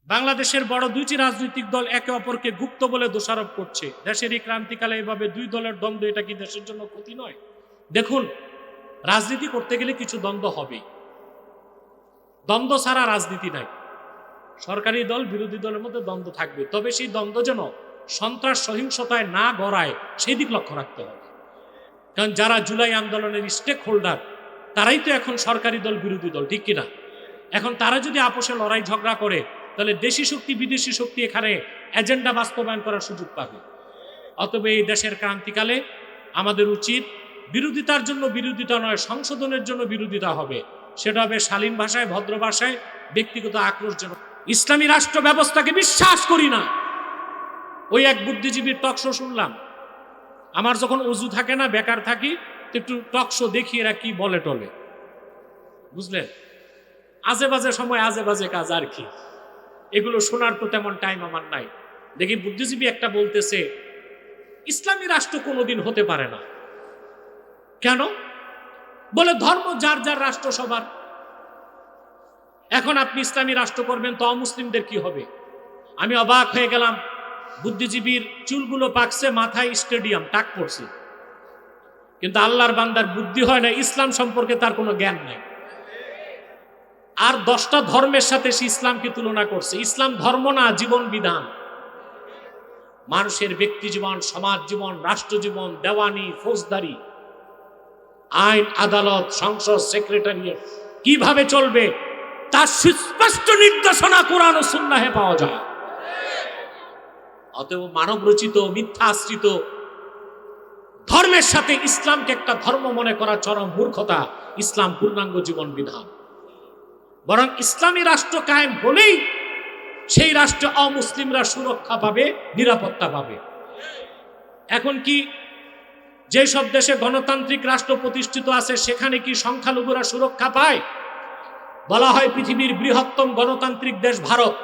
বাংলাদেশের বড় দুইটি রাজনৈতিক দল একে অপরকে গুপ্ত বলে দোষারোপ করছে। দেশের এই ক্রান্তিকালে এভাবে দুই দলের দ্বন্দ্ব, এটা কি দেশের জন্য ক্ষতি নয়? দেখুন, রাজনীতি করতে গেলে কিছু দ্বন্দ্ব হবেই। দ্বন্দ্ব ছাড়া রাজনীতি নাই। সরকারি দল বিরোধী দলের মধ্যে দ্বন্দ্ব থাকবে, তবে সেই দ্বন্দ্ব যেন সন্ত্রাস সহিংসতায় না গড়ায় সেই দিক লক্ষ্য রাখতে হবে। কারণ যারা জুলাই আন্দোলনের স্টেক হোল্ডার, তারাই তো এখন সরকারি দল বিরোধী দল, ঠিক কিনা? এখন তারা যদি আপোষে লড়াই ঝগড়া করে, তাহলে দেশি শক্তি বিদেশি শক্তি এখানে এজেন্ডা বাস্তবায়ন করার সুযোগ পাবে। অতএব এই দেশের ক্রান্তিকালে আমাদের উচিত বিরোধিতার জন্য বিরোধিতা নয়, সংশোধনের জন্য বিরোধিতা হবে। সেটা হবে শালীন ভাষায়, ভদ্র ভাষায়, ব্যক্তিগত আক্রোশজনক। ইসলামী রাষ্ট্র ব্যবস্থাকে বিশ্বাস করি না। ওই এক বুদ্ধিজীবীর টকশো শুনলাম। আমার যখন অজু থাকে না, বেকার থাকি, একটু টকশো দেখি এরা কি বলে টলে, বুঝলেন? আজে বাজে সময় আজে বাজে কাজ, আর কি। এগুলো শোনার তো তেমন টাইম আমার নাই। দেখি বুদ্ধিজীবী একটা বলতেছে, ইসলামী রাষ্ট্র কোনোদিন হতে পারে না। কেন? বলে ধর্ম যার যার, রাষ্ট্র সবার। এখন আপনি ইসলামী রাষ্ট্র করবেন তো অমুসলিমদের কি হবে? আমি অবাক হয়ে গেলাম। বুদ্ধিজীবীর চুলগুলো পাকছে, মাথায় স্টেডিয়াম টাক পড়ছে, কিন্তু আল্লাহর বান্দার বুদ্ধি হয় না, ইসলাম সম্পর্কে তার কোনো জ্ঞান নাই। আর 10টা ধর্মের সাথে সে ইসলামকে তুলনা করছে। ইসলাম ধর্ম না, জীবন বিধান। মানুষের ব্যক্তি জীবন, সমাজ জীবন, রাষ্ট্র জীবন, দেওয়ানি, ফৌজদারি, আইন, আদালত, সংসদ, সেক্রেটারিয়েট কিভাবে চলবে তার সুস্পষ্ট নির্দেশনা কোরআন ও সুন্নাহে পাওয়া যায়। অতএব মানব রচিত, মিথ্যা আশ্রিত ধর্মের সাথে ইসলামকে একটা ধর্ম মনে করা চরম মূর্খতা। ইসলাম পূর্ণাঙ্গ জীবন বিধান। বরং ইসলামী রাষ্ট্র কায়েম হলেই সেই রাষ্ট্রে অমুসলিমরা সুরক্ষা পাবে, নিরাপত্তা পাবে। এখন কি যেসব দেশে গণতান্ত্রিক রাষ্ট্র প্রতিষ্ঠিত আছে সেখানে কি সংখ্যালঘুরা সুরক্ষা পায়? বলা হয় পৃথিবীর বৃহত্তম গণতান্ত্রিক দেশ ভারত।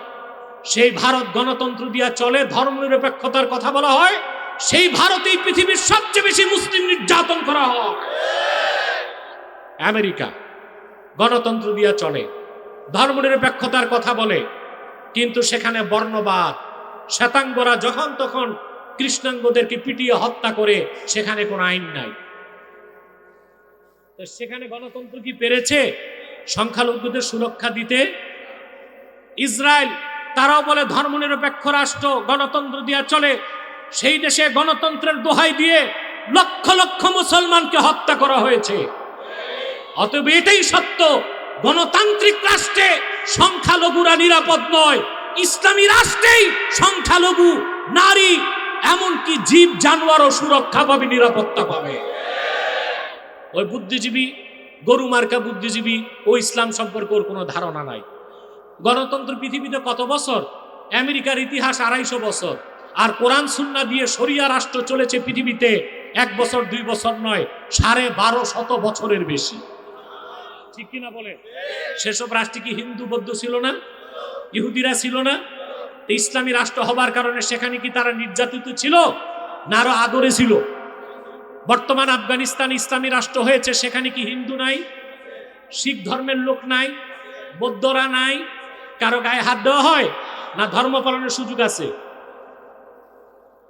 সেই ভারত গণতন্ত্র দিয়া চলে, ধর্মনিরপেক্ষতার কথা বলা হয়। সেই ভারতেই পৃথিবীর সবচেয়ে বেশি মুসলিম নির্যাতন করা হয়। আমেরিকা গণতন্ত্র দিয়া চলে, ধর্মনিরপেক্ষতার কথা বলে, কিন্তু সেখানে বর্ণবাদ, শ্বেতাঙ্গরা যখন তখন কৃষ্ণাঙ্গদেরকে পিটিয়ে হত্যা করে, সেখানে কোনো আইন নাই। তো সেখানে গণতন্ত্র কি পেরেছে সংখ্যালঘুদের সুরক্ষা দিতে? ইসরায়েল, তারাও বলে ধর্মনিরপেক্ষ রাষ্ট্র, গণতন্ত্র দিয়া চলে। সেই দেশে গণতন্ত্রের দোহাই দিয়ে লক্ষ লক্ষ মুসলমানকে হত্যা করা হয়েছে। অতএব এটাই সত্য, গণতান্ত্রিক রাষ্ট্রে সংখ্যালঘুরা নিরাপদ নয়। ইসলামী রাষ্ট্রেই সংখ্যালঘু, নারী, এমনকি জীব জানোয়ারও সুরক্ষা পাবে, নিরাপত্তা পাবে। ওই বুদ্ধিজীবী, গরু মার্কা বুদ্ধিজীবী, ও ইসলাম সম্পর্কে ওর কোনো ধারণা নাই। গণতন্ত্র পৃথিবীতে কত বছর? আমেরিকার ইতিহাস 250 বছর। আর কোরআন সুন্নাহ দিয়ে শরিয়া রাষ্ট্র চলেছে পৃথিবীতে 1 বছর 2 বছর নয়, 1250 বছরের বেশি, ঠিক কিনা বলে? সেসব রাষ্ট্রে কি হিন্দু বৌদ্ধ ছিল না? ইহুদিরা ছিল না? ইসলামী রাষ্ট্র হবার কারণে সেখানে কি তারা নির্যাতিত ছিল না আরো আদরে ছিল? বর্তমান আফগানিস্তান ইসলামী রাষ্ট্র হয়েছে, সেখানে কি হিন্দু নাই, শিখ ধর্মের লোক নাই, বৌদ্ধরা নাই? কারো গায়ে হাত দেওয়া হয় না? ধর্ম পালনের সুযোগ আছে?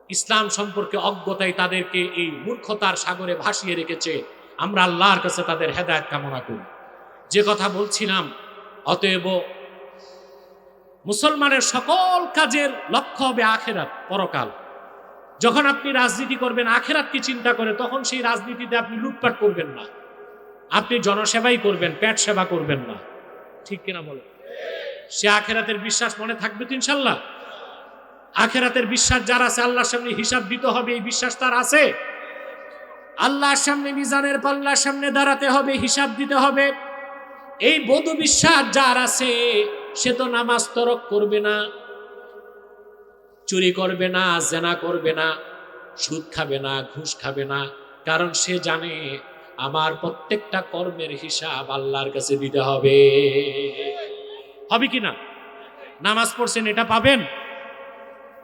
ইসলাম সম্পর্কে অজ্ঞতাই তাদেরকে এই মূর্খতার সাগরে ভাসিয়ে রেখেছে। আমরা আল্লাহর কাছে তাদের হেদায়েত কামনা করি। যে কথা বলছিলাম, অতএব মুসলমানের সকল কাজের লক্ষ্য হবে আখেরাত, পরকাল। যখন আপনি রাজনীতি করবেন আখেরাতকে চিন্তা করে, তখন সেই রাজনীতিতে আপনি লুটপাট করবেন না, আপনি জনসেবাই করবেন, পেট সেবা করবেন না, ঠিক কিনা বলে? সে আখেরাতের বিশ্বাস মনে থাকবে তো ইনশাল্লাহ। আখেরাতের বিশ্বাস যার আছে, আল্লাহর সামনে হিসাব দিতে হবে, এই বিশ্বাস তার আছে। আল্লাহর সামনে মিজানের পাল্লার সামনে দাঁড়াতে হবে, হিসাব দিতে হবে, এই বোধ বিশ্বাস যার আছে, সে তো নামাজ তরক করবে না, চুরি করবে না, জেনা করবে না, সুদ খাবে না, ঘুষ খাবে না। কারণ সে জানে আমার প্রত্যেকটা কর্মের হিসাব আল্লাহর কাছে দিতে হবে। হবে কিনা? নামাজ পড়ছেন, এটা পাবেন?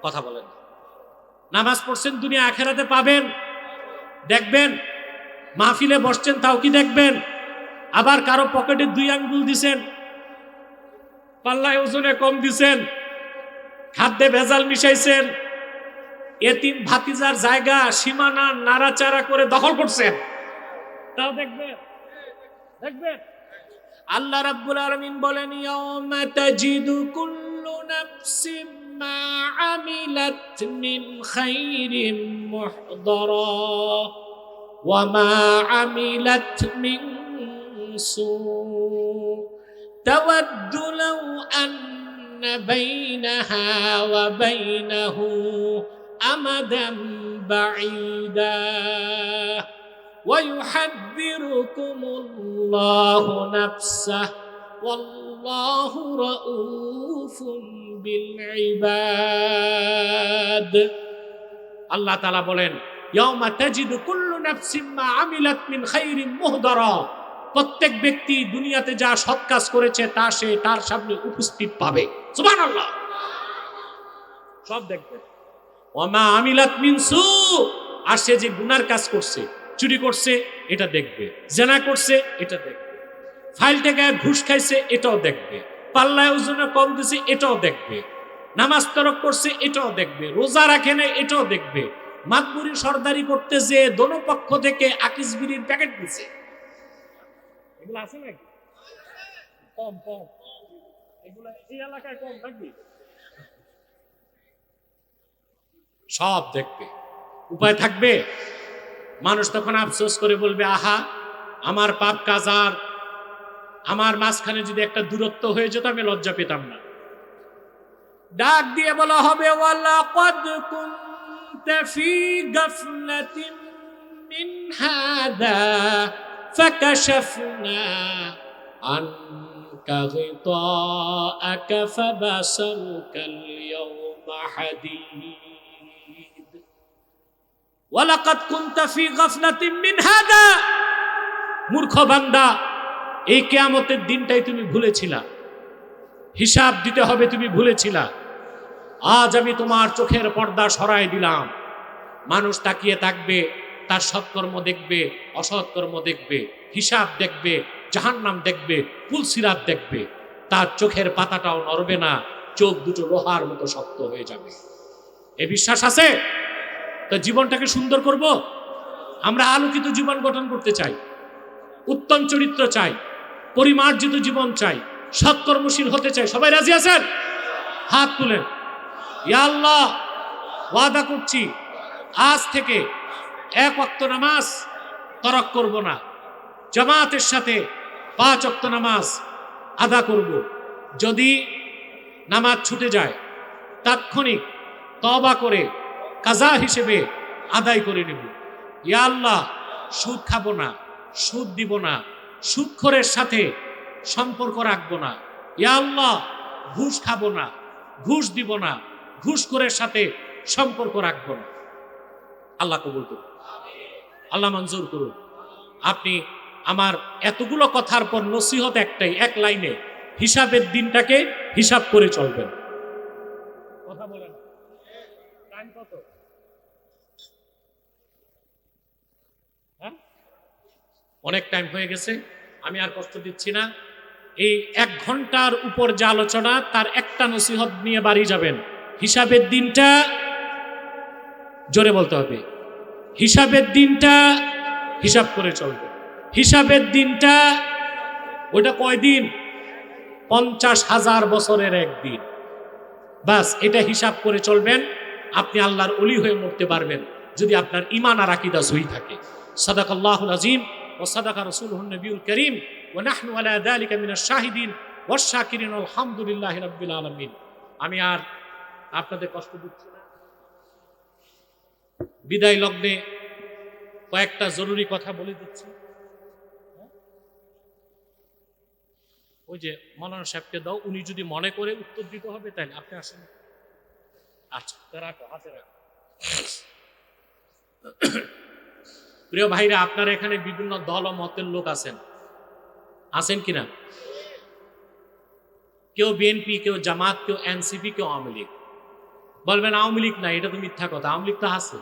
কথা বলেন। নামাজ পড়ছেন, দুনিয়া আখেরাতে পাবেন, দেখবেন। মাহফিলে বসছেন, তাও কি দেখবেন? আবার কারো পকেটে 2 আঙ্গুল দিছেন, পাল্লায় ওজনে কম দিছেন, খাদ্যে ভেজাল মিশাইছেন, এতিম ভাতিজার জায়গা সীমানা নাড়াচাড়া করে দখল করছেন, তাও দেখবেন। দেখবেন আল্লাহ রাব্বুল আলামিন বলেন, ইয়াউমা তাজিদু কুল্লু নাফসিম মা আমিলাত মিন খাইরিন মুহদারা ওয়া মা আমিলাত মিন সু তাওয়াদ্দু লাউ আন্না বাইনাহা ওয়া বাইনাহু আমাদান বাঈদা ويحذركم الله نفسه والله رؤوف بالعباد। আল্লাহ তাআলা বলেন, ইয়াউমা তাজিদু কুল্লু নাফসিম মা আমিলাত মিন খাইরিন মুহদারা, প্রত্যেক ব্যক্তি দুনিয়াতে যা সৎ কাজ করেছে তা সে তার সামনে উপস্থিত পাবে। সুবহানাল্লাহ, সব দেখবে। ওয়া মা আমিলাত মিন সু, আর সে যে গুনার কাজ করছে, চুরি করছে এটা দেখবে, জেনা করছে এটা দেখবে, ফাইল টাকায় ঘুষ খাইছে এটাও দেখবে, পাল্লায় ওজনে কম দিছে এটাও দেখবে, নামাজ তরক করছে এটাও দেখবে, রোজা রাখে না এটাও দেখবে, মাতবুরি সরদারি করতে যে দোনো পক্ষ থেকে আকিস বিড়ির প্যাকেট দিছে, এগুলো আছে নাকি? কম কম, এগুলো এই এলাকায় কম থাকবে, সব দেখবে। উপায় থাকবে? মানুষ তখন আফসোস করে বলবে, আহা আমার পাপ কাজ আর আমার মাঝখানে যদি একটা দূরত্ব হয়ে যেত আমি লজ্জা পেতাম না। ডাক দিয়ে বলা হবে, ওয়ালাকাদ কুনতা ফী গাফলাতিন মিন হাদা ফাকাশাফনা আনকা গিতাআকা ফাবাসারুকাল ইয়াওমা হাদীদ। ওয়ালাকাদ কুনতা ফী গাফলাতিন মিন হাদা, মূর্খ বান্দা, এই কিয়ামতের দিনটাই তুমি ভুলেছিলা, হিসাব দিতে হবে তুমি ভুলেছিলা। আজ আমি তোমার চোখের পর্দা সরাই দিলাম। মানুষ তাকিয়ে থাকবে, তার সৎকর্ম দেখবে, অসৎকর্ম দেখবে, হিসাব দেখবে, জাহান্নাম দেখবে, পুলসিরাত দেখবে, তার চোখের পাতাটাও নড়বে না, চোখ দুটো লোহার মতো শক্ত হয়ে যাবে। এ বিশ্বাস আছে? তো জীবনটাকে সুন্দর করব, আমরা আলোকিত জীবন গঠন করতে চাই, উত্তম চরিত্র চাই, পরিমার্জিত জীবন চাই, সৎকর্মশীল হতে চাই। সবাই রাজি আছেন? হাত তুলেন। ইয়া আল্লাহ, ওয়াদা করছি আজ থেকে এক ওয়াক্ত নামাজ তরক করব না, জামাতের সাথে 5 ওয়াক্ত নামাজ আদা করব। যদি নামাজ ছুটে যায় তাৎক্ষণিক তওবা করে কাজা হিসেবে আদায় করে নেব। ইয়া আল্লাহ, সুদ খাবো না, সুদ দিব না, সুদখোরের সাথে সম্পর্ক রাখবো না। ইয়া আল্লাহ, ঘুষ খাবো না, ঘুষ দিব না, ঘুষখোরের সাথে সম্পর্ক রাখবো না। আল্লাহ কবুল করুন, আল্লাহ মঞ্জুর করুন। আপনি আমার এতগুলো কথার পর নসিহত একটাই, এক লাইনে, হিসাবের দিনটাকে হিসাব করে চলবেন। কথা বলেন, টাইম কত? অনেক টাইম হয়ে গেছে, আমি আর কষ্ট দিচ্ছি না। এই 1 ঘন্টার উপর যে আলোচনা, তার একটা নসিহত নিয়ে বাড়ি যাবেন। হিসাবের দিনটা, জোরে বলতে হবে, হিসাবের দিনটা হিসাব করে চলবে। হিসাবের দিনটা ওইটা কয়দিন? 50,000 বছরের একদিন। বাস, এটা হিসাব করে চলবেন। আপনি আল্লাহর ওলি হয়ে মরতে পারবেন যদি আপনার ঈমান আর আকীদা সহি থাকে। সাদাকাল্লাহুল আযীম ওয়া সাদাকা রাসূলুহুন নবিয়ুল কারীম ওয়া নাহনু আলা যালিকা মিনাশ শাহিদিন ওয়াশ শাকিরিন আলহামদুলিল্লাহি রাব্বিল আলামিন। আমি আর আপনাদের কষ্ট দিচ্ছি না। বিদায় লগ্নে কয়েকটা জরুরি কথা বলে দিচ্ছি। ওই যে মাওলানা সাহেবকে দাও, উনি যদি মনে করে উত্তর দিতে হবে তাহলে আপনি আসেন। আচ্ছা, রাখো, হাতে রাখো। প্রিয় ভাইরা, আপনারা এখানে বিভিন্ন দল ও মতের লোক আছেন কিনা? কেউ বিএনপি, কেউ জামাত, কেউ এনসিপি, কেউ আওয়ামী লীগ। বলবেন আওয়ামী লীগ না, এটা তো মিথ্যা কথা। আওয়ামী লীগ তো আছে,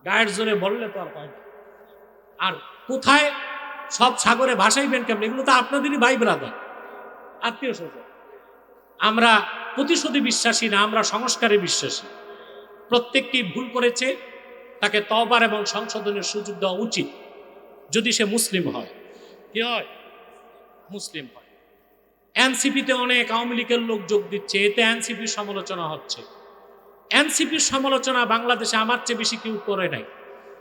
গায়ের জোরে বললে তো আর পায় না। আর কোথায় সব সাগরে ভাসাইবেন কেমন? এগুলো তো আপনাদেরই ভাই ব্রাদার, আত্মীয় স্বজন। আমরা প্রতিশোধে বিশ্বাসী না, আমরা সংস্কারে বিশ্বাসী। প্রত্যেককেই ভুল করেছে, তাকে তওবার এবং সংশোধনের সুযোগ দেওয়া উচিত, যদি সে মুসলিম হয়। কি হয়? মুসলিম হয়। এনসিপিতে অনেক আওয়ামী লীগের লোক যোগ দিচ্ছে, এতে এনসিপির সমালোচনা হচ্ছে। এনসিপির সমালোচনা বাংলাদেশে আমার চেয়ে বেশি কেউ করে নাই,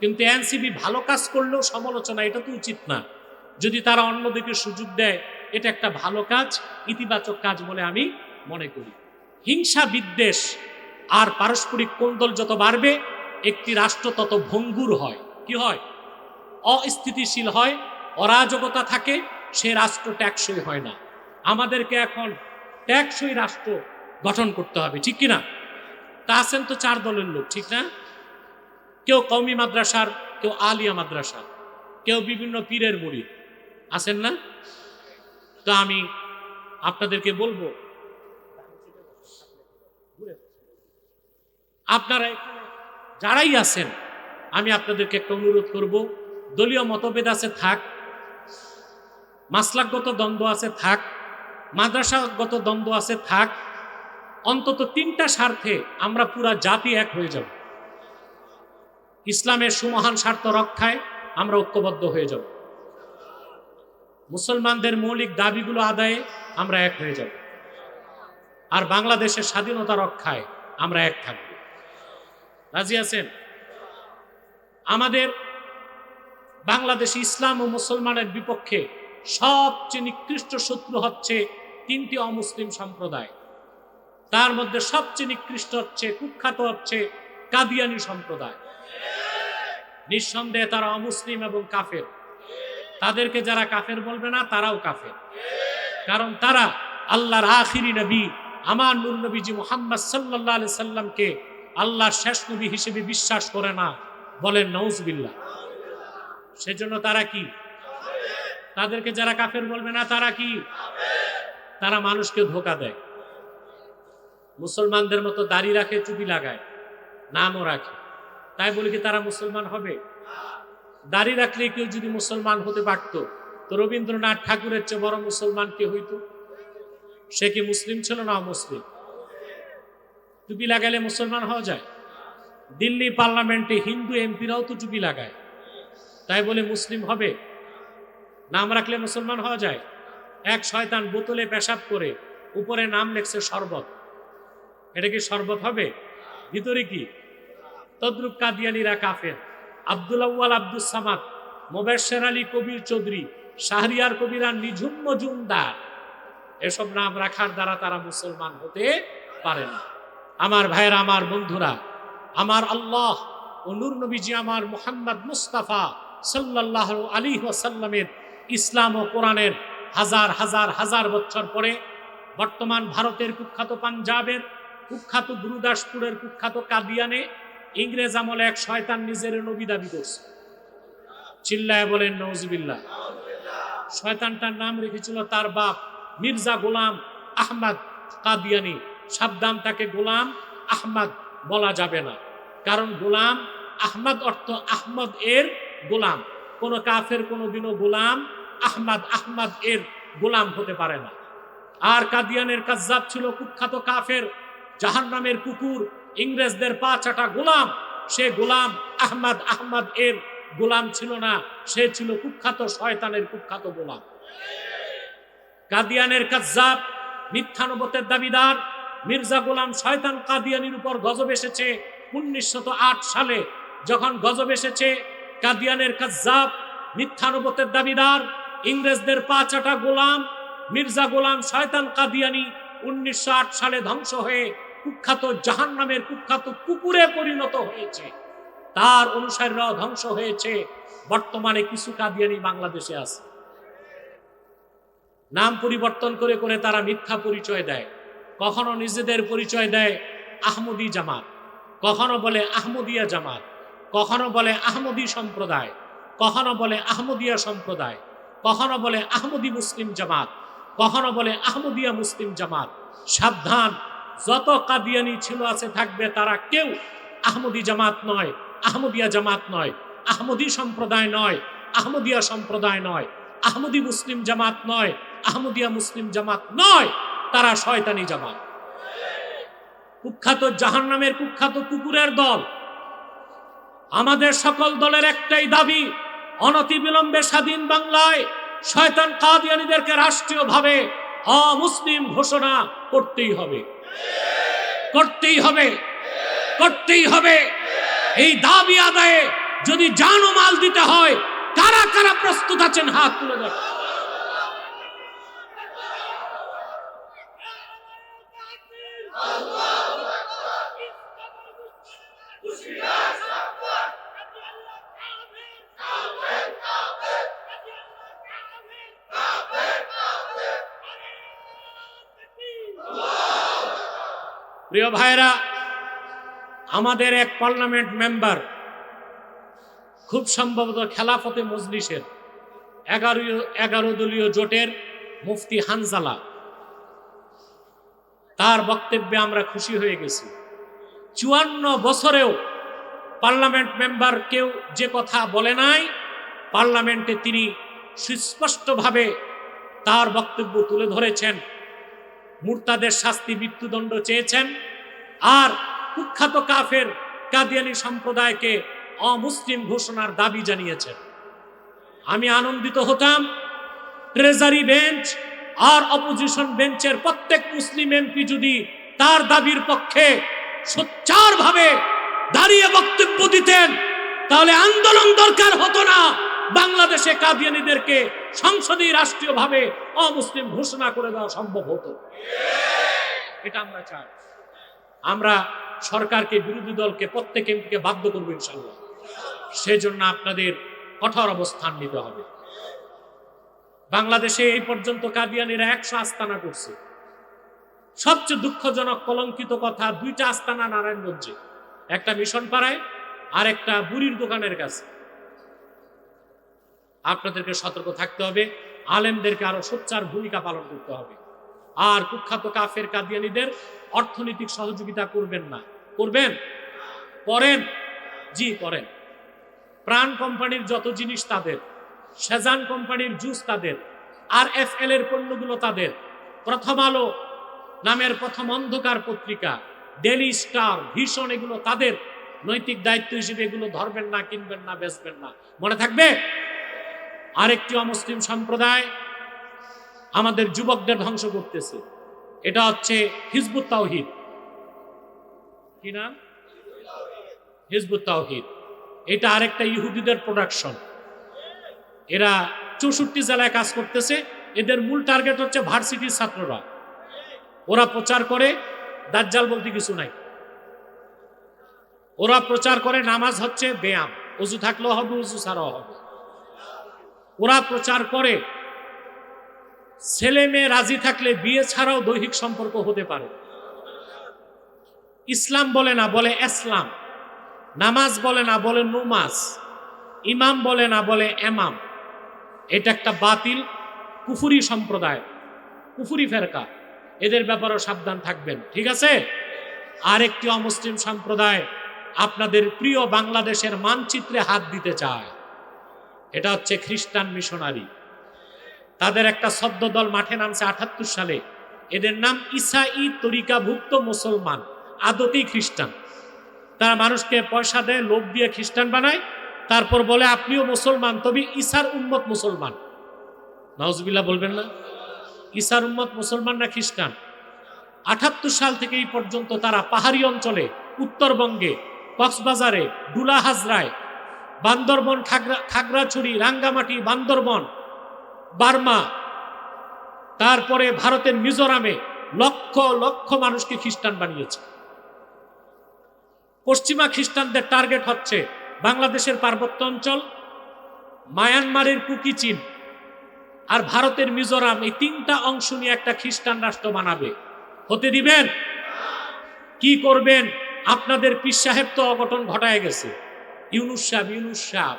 কিন্তু এনসিপি ভালো কাজ করলেও সমালোচনা এটা তো উচিত না। যদি তারা অন্যদিকে সুযোগ দেয়, এটা একটা ভালো কাজ, ইতিবাচক কাজ বলে আমি মনে করি। হিংসা বিদ্বেষ আর পারস্পরিক কোন্দল যত বাড়বে, একটি রাষ্ট্র তত ভঙ্গুর হয়। কি হয়? অস্থিতিশীল হয়, অরাজকতা থাকে, সে রাষ্ট্র টেকসই হয় না। আমাদেরকে এখন টেকসই রাষ্ট্র গঠন করতে হবে, ঠিক কিনা? তা আছেন তো 4 দলের লোক, ঠিক না? কেউ কওমি মাদ্রাসার, কেউ আলিয়া মাদ্রাসার, কেউ বিভিন্ন পীরের মুরিদ, আছেন না? তো আমি আপনাদেরকে বলবো, আপনারা এখানে যারাই আছেন, আমি আপনাদেরকে একটা অনুরোধ করব, দলীয় মতভেদ আছে থাক, মাসলাকগত দ্বন্দ্ব আছে থাক, মাদ্রাসাগত দ্বন্দ্ব আছে থাক, অন্তত 3টা স্বার্থে আমরা পুরা জাতি এক হয়ে যাব। ইসলামের সুমহান স্বার্থ রক্ষায় আমরা ঐক্যবদ্ধ হয়ে যাব। মুসলমানদের মৌলিক দাবিগুলো আদায়ে আমরা এক হয়ে যাব। আর বাংলাদেশের স্বাধীনতা রক্ষায় আমরা এক থাকব। রাজি আছেন? আমাদের বাংলাদেশে ইসলাম ও মুসলমানের বিপক্ষে সবচেয়ে নিকৃষ্ট শত্রু হচ্ছে 3টি অমুসলিম সম্প্রদায়। তার মধ্যে সবচেয়ে নিকৃষ্ট হচ্ছে, কুখ্যাত হচ্ছে কাদিয়ানি সম্প্রদায়। নিঃসন্দেহে তারা অমুসলিম এবং কাফের। তাদেরকে যারা কাফের বলবে না, তারাও কাফের, কারণ তারা আল্লাহর আখিরি নবী আমার নূর নবীজি মুহাম্মদ সাল্লাল্লাহু আলাইহি সাল্লামকে আল্লাহর শেষ নবী হিসেবে বিশ্বাস করে না। বলেন নাউজুবিল্লাহ। সেজন্য তারা কি? তাদেরকে যারা কাফের বলবে না, তারা কি? তারা মানুষকে ধোঁকা দেয়। মুসলমানদের মতো দাড়ি রাখে, টুপি লাগায়, নামও রাখে, তাই বলে কি তারা মুসলমান হবে? দাড়ি রাখলে কেউ যদি মুসলমান হতে পারত, তো রবীন্দ্রনাথ ঠাকুরের চেয়ে বড় মুসলমান কে হইতো? সে কি মুসলিম ছিল না অমুসলিম? টুপি লাগাইলে মুসলমান হওয়া যায়? দিল্লি পার্লামেন্টে হিন্দু এমপিরাও তো টুপি লাগায়, তাই বলে মুসলিম হবে? নাম রাখলে মুসলমান হওয়া যায়? এক শয়তান বোতলে পেশাব করে উপরে নাম লেখছে শরবত, এটা কি শরবত হবে? ভিতরে কি? তদ্রুপ কাদিয়ানিরা কাফের। আব্দুল আউয়াল আব্দুস সামাদ, মোবাশ্বের আলী কবির চৌধুরী, শাহরিয়ার কবিরা নিঝুম মজুমদার, এসব নাম রাখার দ্বারা তারা মুসলমান হতে পারে না। আমার ভাইয়েরা, আমার বন্ধুরা, আমার আল্লাহ ও নূর নবীজি আমার মুহাম্মদ মুস্তাফা সাল্লাল্লাহু আলাইহি ওয়াসাল্লামের ইসলাম ও কোরআনের হাজার হাজার হাজার বছর পরে বর্তমান ভারতের কুখ্যাত পাঞ্জাবের কুখ্যাত গুরুদাসপুরের কুখ্যাত কাদিয়ানে ইংরেজ আমলে এক শয়তান নিজের নবী দাবি করছে। চিল্লায় বলেন নাউজুবিল্লাহ। শয়তানটার নাম রেখেছিল তার বাপ মির্জা গোলাম আহমদ কাদিয়ানি। সাবধান, তাকে গোলাম আহমদ বলা যাবে না, কারণ গোলাম আহমদ অর্থ আহমদ এর গোলাম। কোন কাফের কোনদিনও গোলাম আহমদ এর গোলাম হতে পারে না। আর কাদিয়ানের কাজ্জাব ছিল কুখ্যাত কাফের, জাহান্নামের কুকুর, ইংরেজদের পা চাটা গোলাম। সে গোলাম আহমদ এর গোলাম ছিল না, সে ছিল কুখ্যাত শয়তানের কুখ্যাত গোলাম। কাদিয়ানের কাজ্জাব, মিথ্যানবতের দাবিদার মির্জা গোলাম শয়তান কাদিয়ানির উপর গজব এসেছে 1908 সালে। যখন গজব এসেছে, কাদিয়ানের কাজ্জাব, মিথ্যানবতের দাবিদার, ইংরেজদের পা চাটা গোলাম মির্জা গোলাম শয়তান কাদিয়ানি 1908 সালে ধ্বংস হয়ে কুখ্যাত জাহান্নামের কুখ্যাত কুকুরে পরিণত হয়েছে। তার অনুসারীরাও ধ্বংস হয়েছে। বর্তমানে কিছু কাদিয়ানি বাংলাদেশে আছে। নাম পরিবর্তন করে করে তারা মিথ্যা পরিচয় দেয়। কখনো নিজেদের পরিচয় দেয় আহমদী জামাত, কখনো বলে আহমদিয়া জামাত, কখনো বলে আহমদী সম্প্রদায়, কখনো বলে আহমদিয়া সম্প্রদায়, কখনো বলে আহমদী মুসলিম জামাত, কখনো বলে আহমদিয়া মুসলিম জামাত। সাবধান, যত কাদিয়ানি ছিল আছে থাকবে, তারা কেউ আহমদী জামাত নয়, আহমদিয়া জামাত নয়, আহমদী সম্প্রদায় নয়, আহমদিয়া সম্প্রদায় নয়, আহমদী মুসলিম জামাত নয়, আহমদিয়া মুসলিম জামাত নয়, তারা শয়তানি জামাত। কুখ্যাত জাহান্নামের কুখ্যাত কুকুরের দল। আমাদের সকল দলের একটাই দাবি, অনতিবিলম্বে স্বাধীন বাংলায় শয়তান কাদিয়ানীদেরকে রাষ্ট্রীয়ভাবে অমুসলিম ঘোষণা করতেই হবে, করতেই হবে, করতেই হবে। এই দাবি আদায়ে যদি জান ও মাল দিতে হয়, কারা কারা প্রস্তুত আছেন হাত তুলে দেন। প্রিয় ভাইরা, আমাদের এক পার্লামেন্ট মেম্বার, খুব সম্ভবত খেলাফতে মজলিসের 11 দলীয় জোটের মুফতি হানজালা, তার বক্তব্যে আমরা খুশি হয়ে গেছি। 54 বছরেও পার্লামেন্ট মেম্বার কেউ যে কথা বলে নাই, পার্লামেন্টে তিনি সুস্পষ্টভাবে তার বক্তব্য তুলে ধরেছেন। মুরতাদের শাস্তি মৃত্যুদণ্ড চেয়েছেন, আর কুখ্যাত কাফের কাদিয়ানী সম্প্রদায়কে অমুসলিম ঘোষণার দাবি জানিয়েছেন। আমি আনন্দিত হতাম ট্রেজারি বেঞ্চ আর অপোজিশন বেঞ্চের প্রত্যেক মুসলিম এমপি যদি তার দাবির পক্ষে সোচ্চারভাবে দাঁড়িয়ে বক্তব্য দিতেন, তাহলে আন্দোলন দরকার হতো না, বাংলাদেশে কাদিয়ানীদেরকে সংসদে রাষ্ট্রীয়ভাবে অমুসলিম ঘোষণা করে দেওয়া সম্ভব হতো। এটা আমরা চাই। আমরা সরকারকে, বিরোধী দলকে, প্রত্যেক এমপিকে বাধ্য করবো ইনশাআল্লাহ। সেজন্য আপনাদের কঠোর অবস্থান নিতে হবে। বাংলাদেশে এই পর্যন্ত কাদিয়ানীরা 100 আস্তানা করছে। সবচেয়ে দুঃখজনক কলঙ্কিত কথা, 2টা আস্তানা নারায়ণগঞ্জে, একটা মিশন পাড়ায় আর একটা বুড়ির দোকানের কাছে। আপনাদেরকে সতর্ক থাকতে হবে, আলেমদেরকে আরো সোচ্চার ভূমিকা পালন করতে হবে। আর কুখ্যাত কাফের কাদিয়ানীদের অর্থনৈতিক সহযোগিতা করবেন না। করবেন? করেন, জি করেন। প্রাণ কোম্পানির যত জিনিস তাদের, সেজান কোম্পানির জুস তাদের, আর FL এর পণ্যগুলো তাদের, প্রথম আলো নামের প্রথম অন্ধকার পত্রিকা, ডেলি স্টার, ভিশন, এগুলো তাদের। নৈতিক দায়িত্ব হিসেবে এগুলো ধরবেন না, কিনবেন না, বেচবেন না, মনে থাকবে। আরেকটি অমুসলিম সম্প্রদায় আমাদের যুবকদের ধ্বংস করতেছে, এটা হচ্ছে হিজবুত তাওহীদ। কি নাম? হিজবুত তাওহীদ। এটা আরেকটা ইহুদিদের প্রোডাকশন। এরা 64 জেলায় কাজ করতেছে। এদের মূল টার্গেট হচ্ছে ভার্সিটির ছাত্ররা। ওরা প্রচার করে দাজ্জাল বলতে কিছু নাই। ওরা প্রচার করে নামাজ হচ্ছে ব্যায়াম, ওযু থাকলেও হবে, ওযু ছাড়াও হবে। ওরা প্রচার করে ছেলে মেয়ে রাজি থাকলে বিয়ে ছাড়াও দৈহিক সম্পর্ক হতে পারে। ইসলাম বলে না, বলে ইসলাম। নামাজ বলে না, বলে নুমাজ। ইমাম বলে না, বলে এমাম। এটা একটা বাতিল কুফুরি সম্প্রদায়, কুফুরি ফেরকা। এদের ব্যাপারেও সাবধান থাকবেন, ঠিক আছে? আরেকটি অমুসলিম সম্প্রদায় আপনাদের প্রিয় বাংলাদেশের মানচিত্রে হাত দিতে চায়। এটা হচ্ছে খ্রিস্টান মিশনারি। তাদের একটা সদ্য দল মাঠে নামছে 78 সালে। এদের নাম ইসাই তরিকাভুক্ত মুসলমান, আদতেই খ্রিস্টান। তারা মানুষকে পয়সা দেয়, লোভ দিয়ে খ্রিস্টান বানায়, তারপর বলে আপনিও মুসলমান, তবে ঈসার উম্মত মুসলমান। নাউজুবিল্লাহ বলবেন না? ঈসার উম্মত মুসলমান না খ্রিস্টান? 78 সাল থেকে এই পর্যন্ত তারা পাহাড়ি অঞ্চলে, উত্তরবঙ্গে, কক্সবাজারে, ডুলা হাজরায়, বান্দরবন, খাগড়াছড়ি, রাঙ্গামাটি, বান্দরবন, বার্মা, তারপরে ভারতের মিজোরামে লক্ষ লক্ষ মানুষকে খ্রিস্টান বানিয়েছে। পশ্চিমা খ্রিস্টানদের টার্গেট হচ্ছে বাংলাদেশের পার্বত্য অঞ্চল, মায়ানমারের কুকিচিন আর ভারতের মিজোরাম। এই 3টা অংশ নিয়ে একটা খ্রিস্টান রাষ্ট্র বানাবে। হতে দিবেন? কি করবেন? আপনাদের পীর সাহেব তো অঘটন ঘটায় গেছে। ইউনুস সাহেব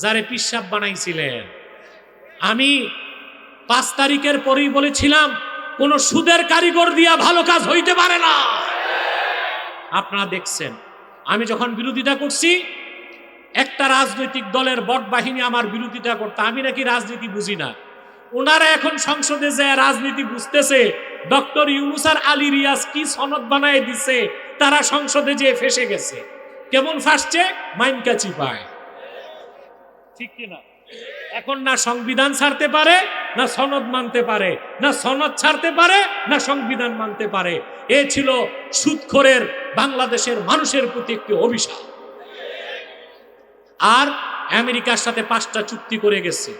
যারে পীর সাহেব বানাইছিলেন। আমি 5 তারিখের পরেই বলেছিলাম, কোন সুদের কারিগর দিয়া ভালো কাজ হইতে পারে না। আপনারা দেখছেন, আমি যখন বিরোধিতা করছি, একটা রাজনৈতিক দলের বট বাহিনী আমার বিরোধিতা করতে, আমি নাকি রাজনীতি বুঝি না। ওনারা এখন সংসদে যায় রাজনীতি বুঝতেছে ডক্টর ইউনূস আর আলী রিয়াজ কি সনদ বানায় দিছে, তারা সংসদে যেয়ে ফেসে গেছে। কেমন ফাঁসছে? মাইনকা চিপায়। ঠিক কিনা? এখন না সংবিধান ছাড়তে পারে, না সনদ মানতে পারে, না সনদ ছাড়তে পারে, না সংবিধান মানতে পারে। এ ছিল সুদখোরের বাংলাদেশের মানুষের প্রতি একটি অভিশাপ। আর আমেরিকার সাথে 5টা চুক্তি করে গেছে।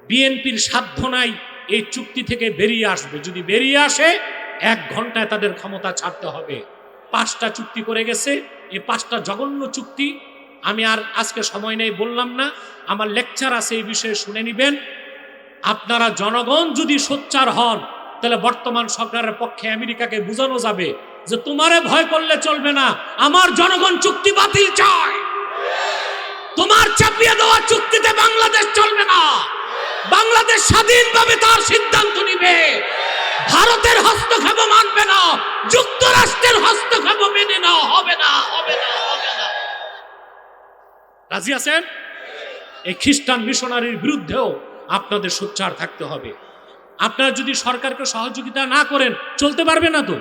বিএনপির সাধ্য নাই এই চুক্তি থেকে বেরিয়ে আসবে। যদি বেরিয়ে আসে 1 ঘন্টায় তাদের ক্ষমতা ছাড়তে হবে। 5টা চুক্তি করে গেছে। এই 5টা জঘন্য চুক্তি আমি আর আজকে সময় নেই, বললাম না, আমার লেকচার আছে এই বিষয়ে, শুনে নিবেন। আপনারা জনগণ যদি সোচ্চার হন তাহলে বর্তমান সরকারের পক্ষে আমেরিকাকে বোঝানো যাবে যে তোমারে ভয় করলে চলবে না, আমার জনগণ চুক্তি বাতিল চায়। তোমার চাপিয়ে দেওয়া চুক্তিতে বাংলাদেশ চলবে না। বাংলাদেশ স্বাধীনভাবে তার সিদ্ধান্ত নিবে। ভারতের হস্তক্ষেপ মানবে না, যুক্তরাষ্ট্রের হস্তক্ষেপ মেনে না, হবে না, হবে না, হবে না। রাজি আছেন? এই খ্রিস্টান মিশনারির বিরুদ্ধেও আপনাদের সোচ্চার থাকতে হবে। আপনারা যদি সরকারকে সহযোগিতা না করেন চলতে পারবে না তো।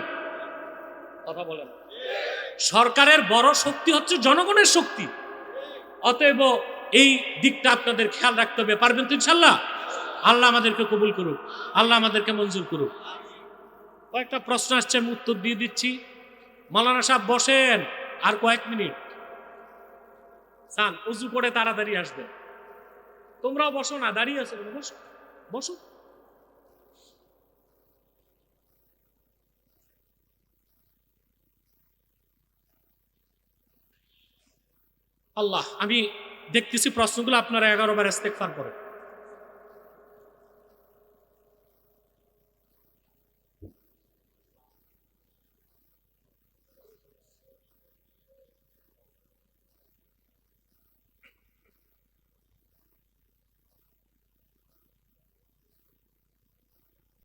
কথা বলেন। সরকারের বড় শক্তি হচ্ছে জনগণের শক্তি। অতএব এই দিকটা আপনাদের খেয়াল রাখতে হবে। পারবেন তো ইনশাল্লাহ? আল্লাহ আমাদেরকে কবুল করুক, আল্লাহ আমাদেরকে মঞ্জুর করুক। কয়েকটা প্রশ্ন আসছে, আমি উত্তর দিয়ে দিচ্ছি। মাওলানা সাহেব বসেন, আর কয়েক মিনিট চান, উজু করে তাড়াতাড়ি আসবেন। তোমরাও বসো না, দাঁড়িয়ে আছো, বসো বসো। আল্লাহ, আমি দেখতেছি প্রশ্নগুলো আপনারা 11 বার ইস্তেগফার করেন।